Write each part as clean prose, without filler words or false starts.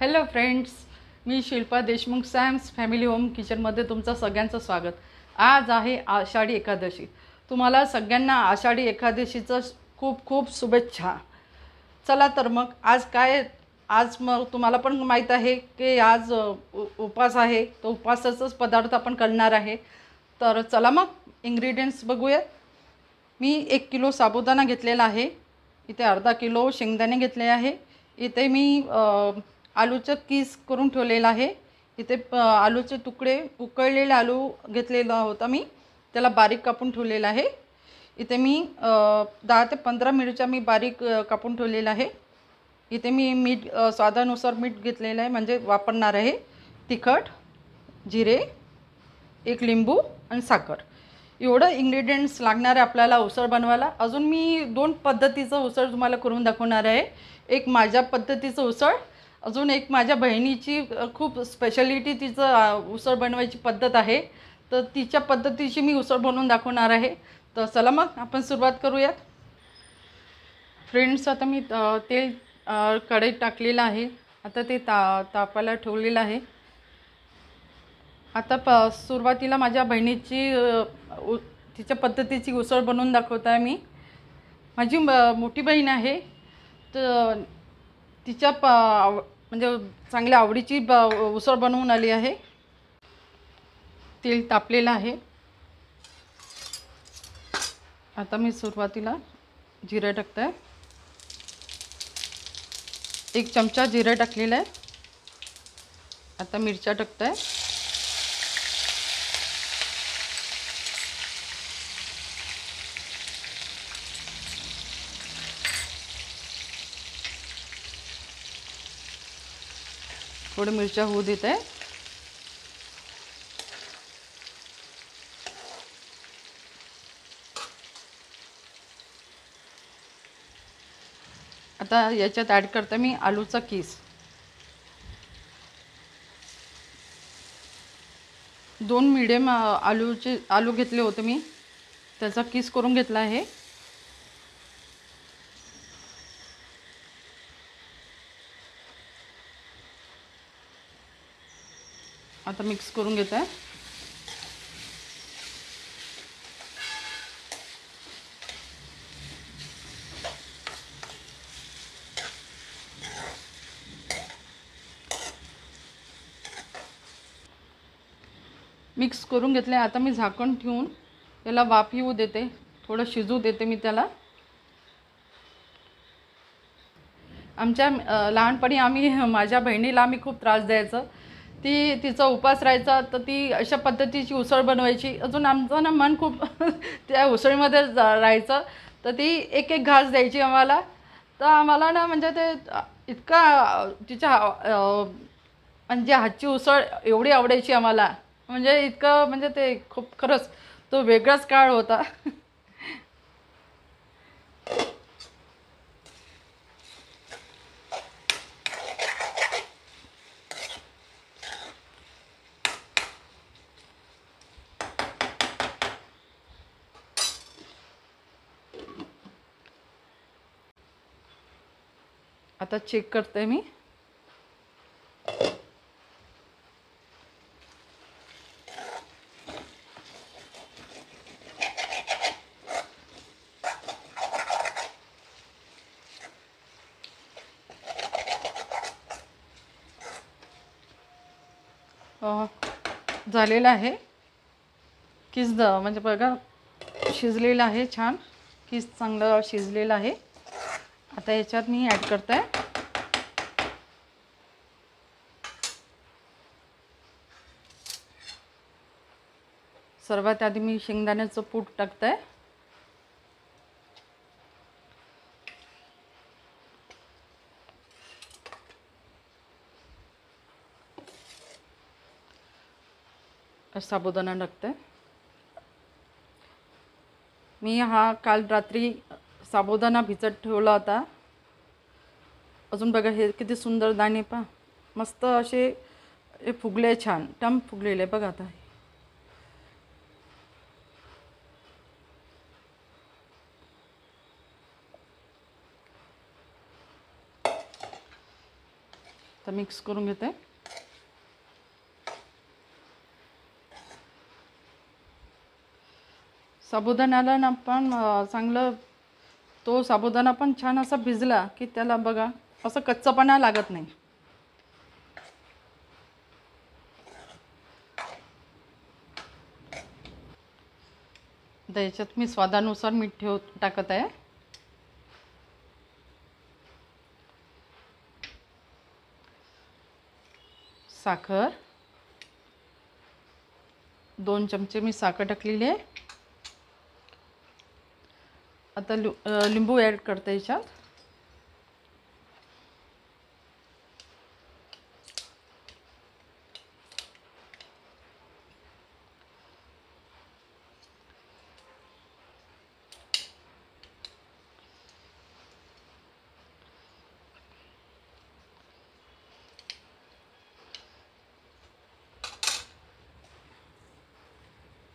Hello friends, मी Shilpa Deshmukh Sam's family home किचनमध्ये तुमचं सगळ्यांचं स्वागत। आज आहे आषाढी एकादशी। तुम्हाला सगळ्यांना आषाढी एकादशीचं खूप खूप शुभेच्छा। चला तर मग आज मग तुम्हाला पण माहीत आहे की आज उपवास आहे, तो उपवासाचाच पदार्थ आपण करणार आहे। तर चला मग इन्ग्रेडियंट्स बघूयात। मी 1 किलो साबुदाणा घेतलेला आहे, इथे अर्धा किलो शेंगदाणे घेतले आहे, इथे मी आलूचं किस करून ठेवलेलं आहे, इथे आलूचे तुकडे उकळलेले आलू घेतलेला होता, मी त्याला बारीक कापून ठेवलेला आहे। इथे मी 10 ते 15 मिरच्या मी बारीक कापून ठेवलेला आहे। इथे मी मीठ स्वादानुसार मीठ घेतलेलं आहे, म्हणजे वापरणार आहे। तिखट, जिरे, 1 लिंबू आणि साखर, एवढं इन्ग्रेडियंट्स लागणार आहे आपल्याला उसळ बनवायला। अजून मी 2 पद्धतीचं उसळ तुम्हाला करून दाखवणार आहे। एक माझ्या पद्धतीचं उसळ, अजून एक माझ्या बहिणीची खूप स्पेशालिटी तिचं उसळ बनवायची पद्धत आहे, तर तिच्या पद्धतीची मी उसळ बनवून दाखवणार आहे। तर चला मग आपण सुरुवात करूयात। फ्रेंड्स, आता मी तेल कढईत टाकलेलं आहे, आता ते तापायला ठेवलेलं आहे। आता सुरुवातीला माझ्या बहिणीची तिच्या पद्धतीची उसळ बनवून दाखवत आहे मी। माझी मोठी बहीण आहे, तर तिच्या म्हणजे चांगल्या आवडीची उसळ बनवून आली आहे। तेल तापलेलं आहे, आता मी सुरुवातीला जिरे टाकते आहे, 1 चमचा जिरे टाकलेला आहे। आता मिरच्या टाकते आहे, थोडी मिरच्या होऊ देते आहे। आता याच्यात ॲड करते मी आलूचा किस, 2 मीडियम आलू घेतले होते मी, त्याचा किस करून घेतला आहे। आता मिक्स करून घेत आहे। मिक्स करून घेतले, आता मी झाकण ठेवून त्याला वाफ येऊ देते, थोडं शिजू देते मी त्याला। आमच्या लहानपणी माझ्या बहिणीला आम्ही खूप त्रास द्यायचं, तिचा उपवास राहायचा तर ती अशा पद्धतीची उसळ बनवायची। अजून आमचं ना मन खूप त्या उसळीमध्ये राहायचं, तर ती एक एक घास द्यायची आम्हाला। तर आम्हाला ना म्हणजे ते इतका तिच्या म्हणजे हातची उसळ एवढी आवडायची आम्हाला, म्हणजे इतकं म्हणजे ते खूप खरंच तो वेगळाच काळ होता। आता चेक करते मी, झालेलं आहे किस म्हणजे बघा शिजलेलं आहे, छान किस चांगलं शिजलेलं आहे। आता याच्यात मी ॲड करते आहे सर्वात आधी मी शेंगदाण्याचं कूट टाकते आहे, साबुदाणा टाकते। मी काल रात्री साबुदाणा भिजत ठेवला होता। अजून बघा हे किती सुंदर दाणे पहा, मस्त असे हे फुगले, छान टम फुगलेले बघा। आता तर मिक्स करून घेते. साबुदाण्याला ना पण चांगलं, तो साबुदाणा पण छान असा भिजला की त्याला बघा असं कच्चापणा लागत नाही. आता याच्यात मी स्वादानुसार मीठ टाकत आहे. साखर 2 चमचे मी साखर टाकलेली आहे. आता लिंबू ॲड करते याच्यात.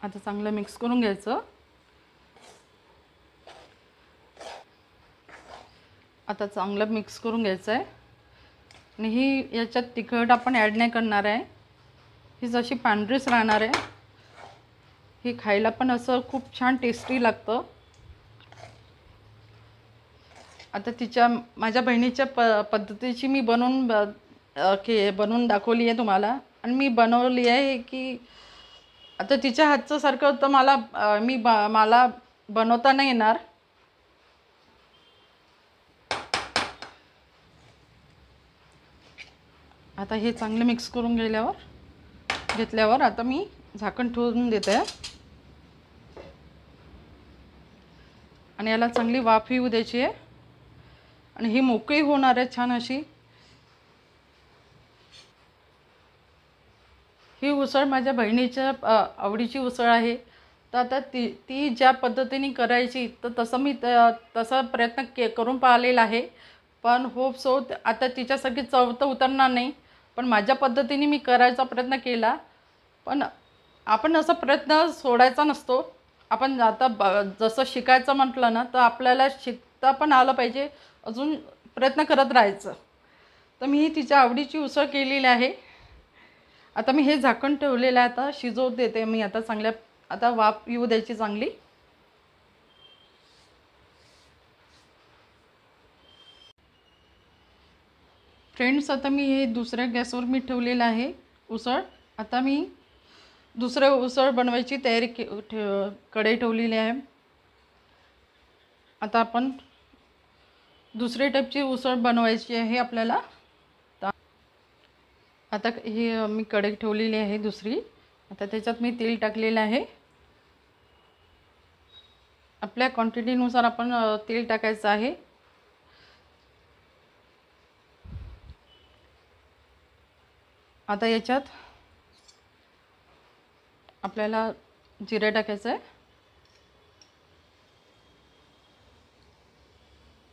आता चांगलं मिक्स करून घ्यायचं. आता चांगलं मिक्स करून घ्यायचं आहे. आणि ही याच्यात तिखट आपण ॲड नाही करणार आहे. ही जशी पांढरीच राहणार आहे. ही खायला पण असं खूप छान टेस्टी लागतं. आता माझ्या बहिणीच्या पद्धतीची मी बनवून दाखवली आहे तुम्हाला. आणि मी बनवली आहे की आता तिच्या हातचं सारखं तर मला बनवता नाही येणार. आता हे चांगले मिक्स करून घेतल्यावर आता मी झाकण ठेवून देते आणि याला चांगली वाफ येऊ द्यायची आहे. आणि ही मोकळी होणार आहे छान अशी. ही उसळ माझ्या बहिणीच्या आवडीची उसळ आहे. तर आता ती ज्या पद्धतीने करायची तर तसा प्रयत्न करून पाहिलेला आहे. पण होप सो आता तिच्यासाठी चव तर उतरणार नाही, पण माझ्या पद्धतीने मी करायचा प्रयत्न केला. पण आपण असा प्रयत्न सोडायचा नसतो. आपण आता जसं शिकायचं म्हटलं ना तर आपल्याला शिकता पण आलं पाहिजे, अजून प्रयत्न करत राहायचं. तर मी तिच्या आवडीची उसळ केलेली आहे. आता मी हे झाकण ठेवलेलं आहे. आता शिजवू देते मी. आता वाफ येऊ द्यायची चांगली. फ्रेंड्स, आता मी हे दुसऱ्या गॅसवर मी ठेवलेलं आहे उसळ. आता मी दुसरं उसळ बनवायची तयारी कढई ठेवलेली आहे. आता आपण दुसऱ्या टाईपची उसळ बनवायची आहे आपल्याला. आता ही मी कढई ठेवलेली आहे दुसरी. आता त्याच्यात मी तेल टाकलेलं आहे. आपल्या क्वांटिटीनुसार आपण तेल टाकायचं आहे. आता याच्यात आपल्याला जिरे टाकायचं आहे.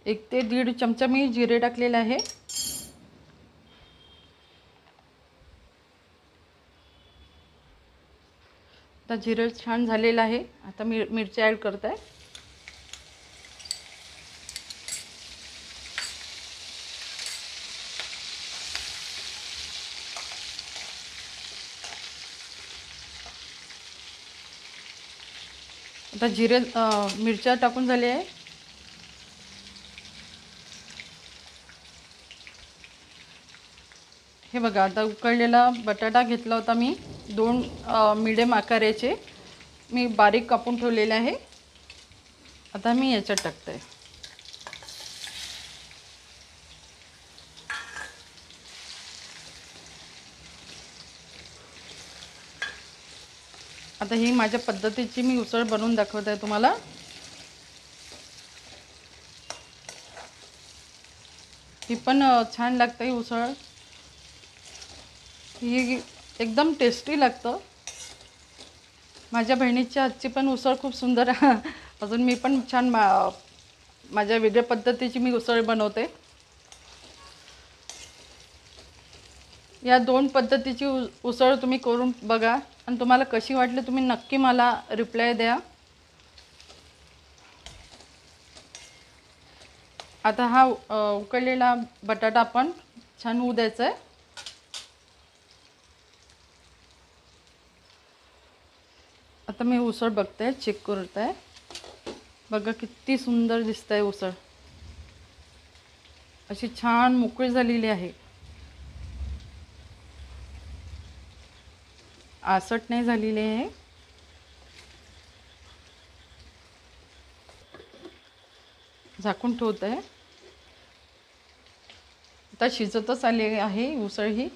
1 ते 1.5 चमचा मी जिरे टाकलेले आहे. आता जिरे छान झालेलं आहे. आता मिरची ॲड करत आहे. आता मिरच्या टाकून झाले आहे. हे बघा, आता उकळलेला बटाटा घेतला होता मी. 2 मीडियम आकाराचे मी बारीक कापून ठेवलेले आहे. आता मी याच्यात टाकते. आता ही माझ्या पद्धतीची मी उसळ बनवून दाखवत आहे तुम्हाला. ही पण छान लागते ही उसळ. ही एकदम टेस्टी लागतं. माझ्या बहिणीच्या हातची पण उसळ खूप सुंदर अजून मी पण छान माझ्या वेगळ्या पद्धतीची मी उसळ बनवते. या 2 पद्धतीची उसळ तुम्ही करून बघा आणि तुम्हाला कशी वाटली तुम्ही नक्की मला रिप्लाय द्या. आता हा उकळलेला बटाटा आपण छान होऊ द्यायचं आहे. आता मी उसळ बघते, चेक करत आहे. बघा किती सुंदर दिसत आहे उसळ. अशी छान मोकळी झालेली आहे. आसट नाही झालेली आहे. झाकून ठेवत आहे. आता शिजतच आली आहे उसळ ही.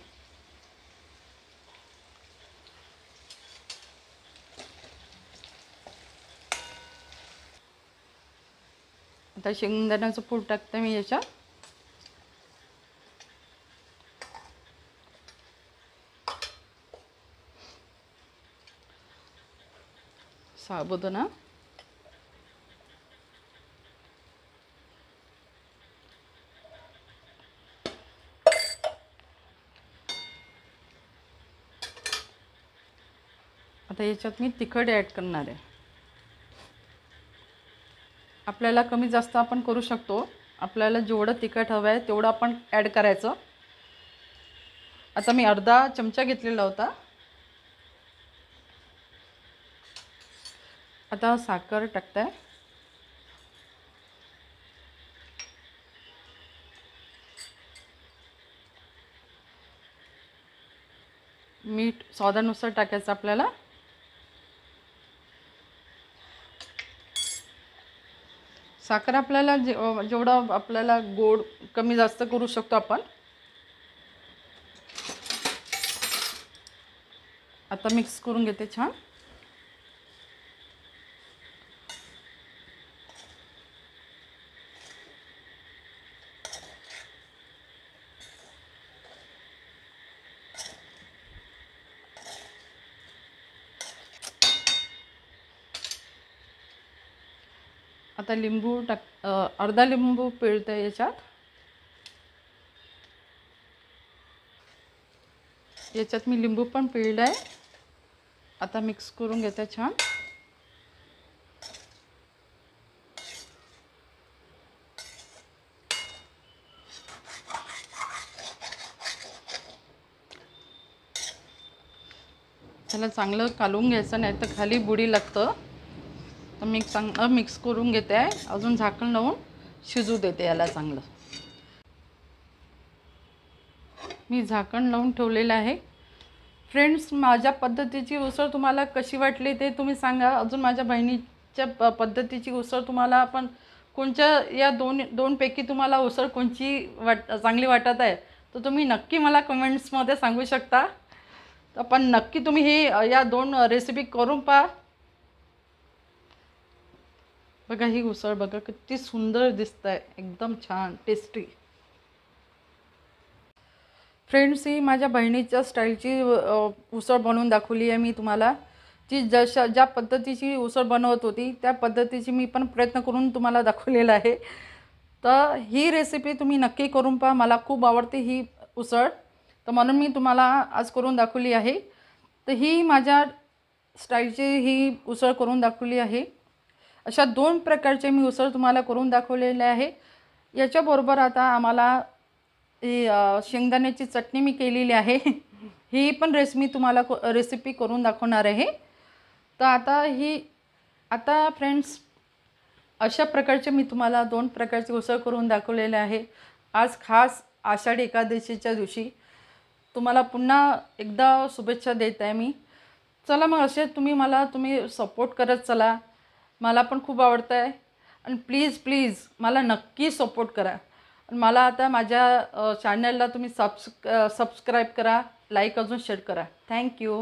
आता शेंगदाण्याचं पूड टाकते मी याच्यात. साबुदाणा, आता याच्यात मी तिखट ॲड करणार आहे. आपल्याला कमी जास्त आपण करू शकतो. आपल्याला जेवढं तिखट हवं आहे तेवढं आपण ॲड करायचं. आता मी अर्धा चमचा घेतलेला होता. आता साखर टाकते. मीठ स्वादानुसार टाकायचं आपल्याला. साखर आपल्याला जेवढं आपल्याला गोड कमी जास्त करू शकतो आपण. आता मिक्स करून घेते छान. आता लिंबू अर्धा लिंबू पिळते याच्यात. याच्यात मी लिंबू पण पिळलं आहे. आता मिक्स करून घेते छान. त्याला चांगलं कालवून घ्यायचं, नाही तर खाली बुडी लागतं. तर मी चांगलं मिक्स करून घेते आहे. अजून झाकण लावून शिजू देते याला चांगलं. मी झाकण लावून ठेवलेलं आहे. फ्रेंड्स, माझ्या पद्धतीची उसळ तुम्हाला कशी वाटली ते तुम्ही सांगा. अजून माझ्या बहिणीच्या पद्धतीची उसळ तुम्हाला पण कोणच्या या दोनपैकी तुम्हाला उसळ कोणची चांगली वाटत आहे तर तुम्ही नक्की मला कमेंट्समध्ये सांगू शकता. तर पण नक्की तुम्ही ही या 2 रेसिपी करून पहा. बघा ही उसळ बघा किती सुंदर दिसत आहे, एकदम छान टेस्टी. फ्रेंड्स, ही माझ्या बहिणीच्या स्टाईलची उसळ बनवून दाखवली आहे मी तुम्हाला. ती ज्या पद्धतीची उसळ बनवत होती त्या पद्धतीची मी पण प्रयत्न करून तुम्हाला दाखवलेला आहे. तर ही रेसिपी तुम्ही नक्की करून पहा. मला खूप आवडते ही उसळ, तर म्हणून मी तुम्हाला आज करून दाखवली आहे. तर ही माझ्या स्टाईलची ही उसळ करून दाखवली आहे. अशा 2 प्रकारचे मी उसळ तुम्हाला करून दाखवलेले आहे. याच्याबरोबर आता आम्हाला ही शेंगदाण्याची चटणी मी केलेली आहे. ही पण रेसिपी तुम्हाला रेसिपी करून दाखवणार आहे. तर आता फ्रेंड्स, अशा प्रकारचे मी तुम्हाला 2 प्रकारचे उसळ करून दाखवलेले आहे. आज खास आषाढी एकादशीच्या दिवशी तुम्हाला पुन्हा एकदा शुभेच्छा देत आहे मी. चला मग असे तुम्ही सपोर्ट करत चला. मला पण खूप आवडतं आहे. आणि प्लीज मला नक्की सपोर्ट करा. मला आता माझ्या चॅनलला तुम्ही सबस्क्राईब करा, लाईक अजून शेअर करा. थँक्यू.